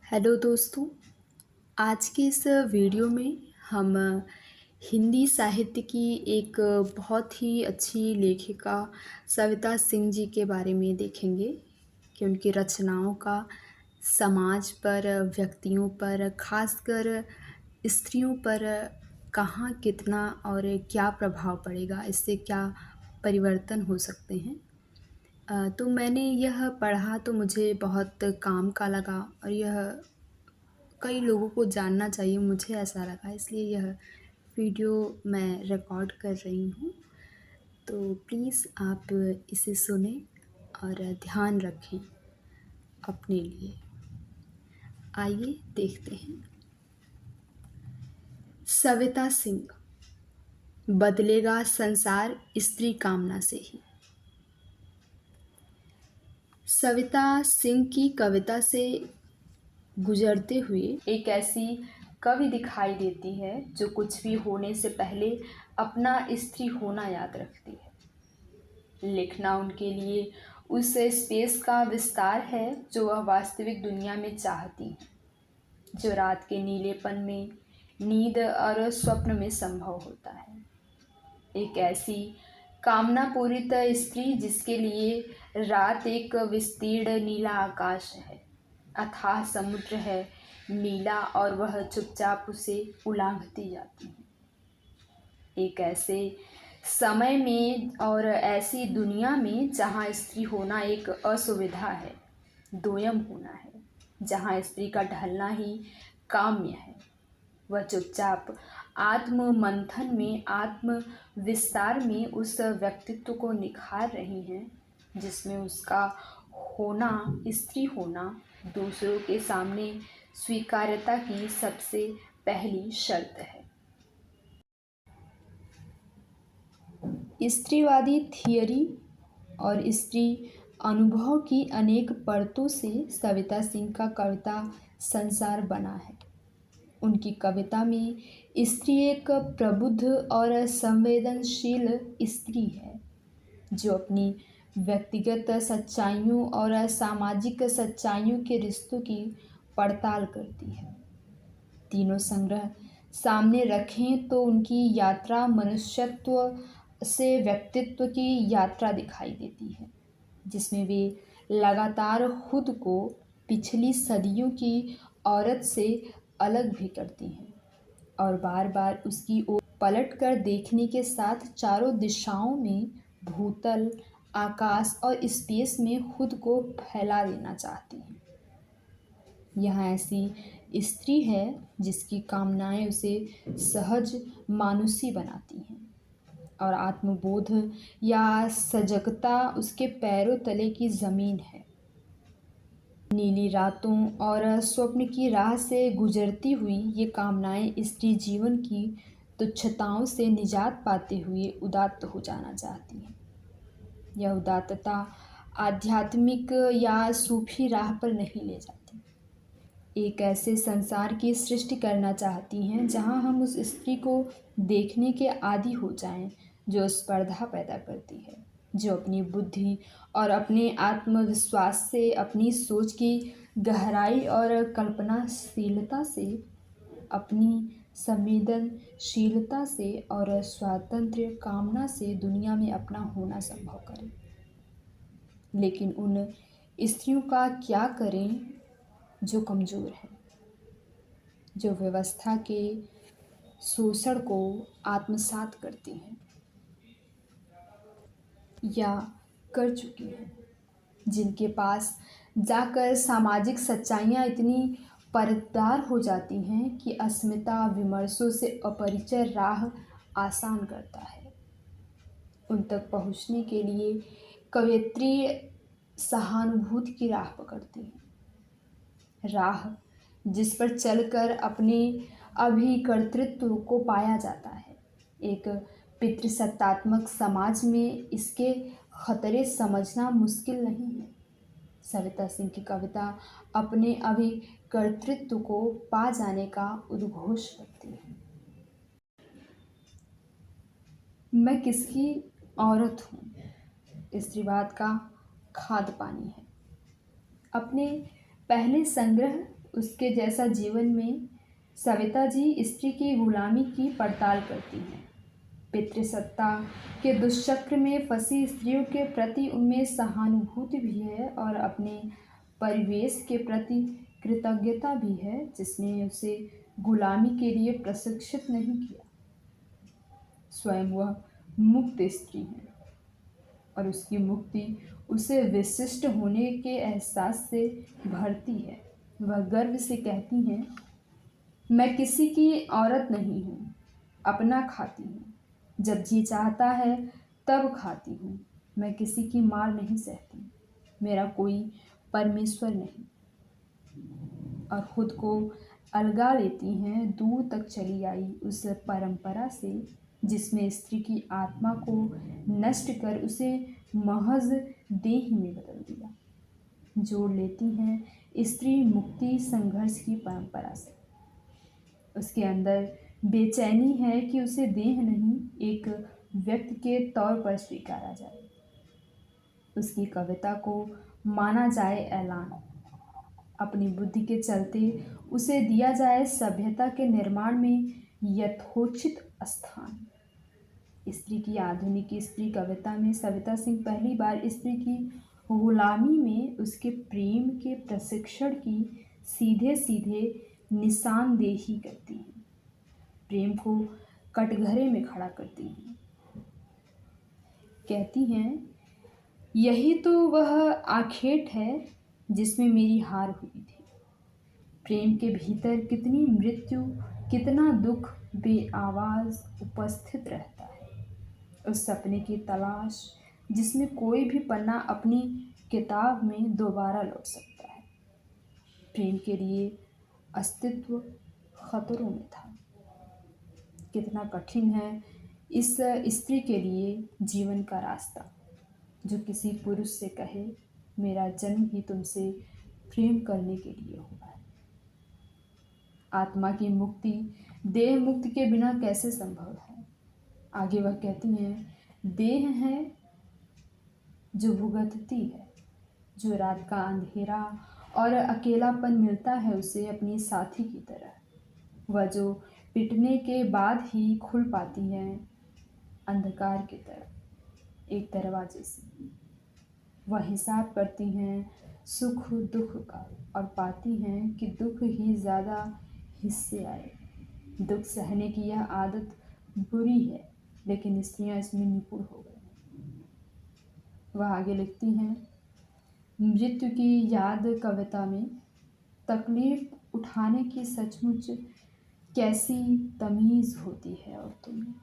Hello दोस्तों। आज के इस वीडियो में हम हिंदी साहित्य की एक बहुत ही अच्छी लेखिका सविता सिंह जी के बारे में देखेंगे कि उनकी रचनाओं का समाज पर, व्यक्तियों पर, खासकर स्त्रियों पर कहाँ, कितना और क्या प्रभाव पड़ेगा, इससे क्या परिवर्तन हो सकते हैं। तो मैंने यह पढ़ा तो मुझे बहुत काम का लगा और यह कई लोगों को जानना चाहिए, मुझे ऐसा लगा, इसलिए यह वीडियो मैं रिकॉर्ड कर रही हूँ। तो प्लीज़ आप इसे सुनें और ध्यान रखें अपने लिए। आइए देखते हैं। सविता सिंह। बदलेगा संसार स्त्री कामना से ही। सविता सिंह की कविता से गुजरते हुए एक ऐसी कवि दिखाई देती है जो कुछ भी होने से पहले अपना स्त्री होना याद रखती है। लिखना उनके लिए उस स्पेस का विस्तार है जो वह वास्तविक दुनिया में चाहती है, जो रात के नीलेपन में, नींद और स्वप्न में संभव होता है। एक ऐसी कामना पूरित स्त्री जिसके लिए रात एक विस्तीर्ण नीला आकाश है, अथाह समुद्र है नीला, और वह चुपचाप उसे उलांघती जाती है। एक ऐसे समय में और ऐसी दुनिया में जहाँ स्त्री होना एक असुविधा है, दोयम होना है, जहाँ स्त्री का ढलना ही काम्य है। वह चुपचाप आत्म मंथन में, आत्म विस्तार में उस व्यक्तित्व को निखार रही हैं जिसमें उसका होना, स्त्री होना, दूसरों के सामने स्वीकार्यता की सबसे पहली शर्त है। स्त्रीवादी थियरी और स्त्री अनुभव की अनेक परतों से सविता सिंह का कविता संसार बना है। उनकी कविता में स्त्री एक प्रबुद्ध और संवेदनशील स्त्री है जो अपनी व्यक्तिगत सच्चाइयों और सामाजिक सच्चाइयों के रिश्तों की पड़ताल करती है। तीनों संग्रह सामने रखें तो उनकी यात्रा मनुष्यत्व से व्यक्तित्व की यात्रा दिखाई देती है, जिसमें वे लगातार खुद को पिछली सदियों की औरत से अलग भी करती हैं और बार बार उसकी ओर पलट कर देखने के साथ चारों दिशाओं में, भूतल, आकाश और स्पेस में खुद को फैला देना चाहती हैं। यहाँ ऐसी स्त्री है जिसकी कामनाएं उसे सहज मानुषी बनाती हैं और आत्मबोध या सजगता उसके पैरों तले की ज़मीन है। नीली रातों और स्वप्न की राह से गुजरती हुई ये कामनाएं स्त्री जीवन की तुच्छताओं से निजात पाते हुए उदात्त हो जाना चाहती हैं। यह उदात्तता आध्यात्मिक या सूफी राह पर नहीं ले जाती, एक ऐसे संसार की सृष्टि करना चाहती हैं जहां हम उस स्त्री को देखने के आदी हो जाएं जो स्पर्धा पैदा करती है, जो अपनी बुद्धि और अपने आत्मविश्वास से, अपनी सोच की गहराई और कल्पनाशीलता से, अपनी संवेदनशीलता से और स्वातंत्र्य कामना से दुनिया में अपना होना संभव करे। लेकिन उन स्त्रियों का क्या करें जो कमज़ोर हैं, जो व्यवस्था के शोषण को आत्मसात करती हैं या कर चुकी हैं, जिनके पास जाकर सामाजिक सच्चाइयाँ इतनी परतदार हो जाती हैं कि अस्मिता विमर्शों से अपरिचय राह आसान करता है। उन तक पहुँचने के लिए कवयित्री सहानुभूति की राह पकड़ती है, राह जिस पर चलकर अपने अभिकर्तृत्व को पाया जाता है। एक पितृसत्तात्मक समाज में इसके खतरे समझना मुश्किल नहीं है। सविता सिंह की कविता अपने अभिकर्तृत्व को पा जाने का उद्घोष करती है। मैं किसकी औरत हूँ, स्त्रीवाद का खाद पानी है। अपने पहले संग्रह उसके जैसा जीवन में सविता जी स्त्री की गुलामी की पड़ताल करती हैं। पितृसत्ता के दुष्चक्र में फंसी स्त्रियों के प्रति उनमें सहानुभूति भी है और अपने परिवेश के प्रति कृतज्ञता भी है, जिसने उसे गुलामी के लिए प्रशिक्षित नहीं किया। स्वयं वह मुक्त स्त्री है और उसकी मुक्ति उसे विशिष्ट होने के एहसास से भरती है। वह गर्व से कहती हैं, मैं किसी की औरत नहीं हूँ, अपना खाती हूँ, जब जी चाहता है तब खाती हूँ, मैं किसी की मार नहीं सहती, मेरा कोई परमेश्वर नहीं। और खुद को अलगा लेती हैं दूर तक चली आई उस परंपरा से जिसमें स्त्री की आत्मा को नष्ट कर उसे महज देह में बदल दिया। जोड़ लेती हैं स्त्री मुक्ति संघर्ष की परंपरा से। उसके अंदर बेचैनी है कि उसे देह नहीं, एक व्यक्ति के तौर पर स्वीकारा जाए, उसकी कविता को माना जाए ऐलान, अपनी बुद्धि के चलते उसे दिया जाए सभ्यता के निर्माण में यथोचित स्थान। स्त्री की आधुनिक स्त्री कविता में सविता सिंह पहली बार स्त्री की गुलामी में उसके प्रेम के प्रशिक्षण की सीधे सीधे निशानदेही करती हैं, प्रेम को कटघरे में खड़ा करती हैं। कहती हैं, यही तो वह आखेट है जिसमें मेरी हार हुई थी। प्रेम के भीतर कितनी मृत्यु, कितना दुख बेआवाज उपस्थित रहता है। उस सपने की तलाश जिसमें कोई भी पन्ना अपनी किताब में दोबारा लौट सकता है। प्रेम के लिए अस्तित्व खतरों में था। कितना कठिन है इस स्त्री के लिए जीवन का रास्ता, जो किसी पुरुष से कहे, मेरा जन्म ही तुमसे प्रेम करने के लिए हुआ है। आत्मा की मुक्ति देह मुक्ति के बिना कैसे संभव है। आगे वह कहती हैं, देह है जो भुगतती है, जो रात का अंधेरा और अकेलापन मिलता है उसे अपनी साथी की तरह, वह जो पिटने के बाद ही खुल पाती है अंधकार की तरह एक दरवाजे से। वह हिसाब करती हैं सुख दुख का और पाती हैं कि दुख ही ज़्यादा हिस्से आए। दुख सहने की यह आदत बुरी है, लेकिन स्त्रियां इसमें निपुण हो गई। वह आगे लिखती हैं, मृत्यु की याद कविता में तकलीफ उठाने की सचमुच कैसी तमीज़ होती है औरतों में।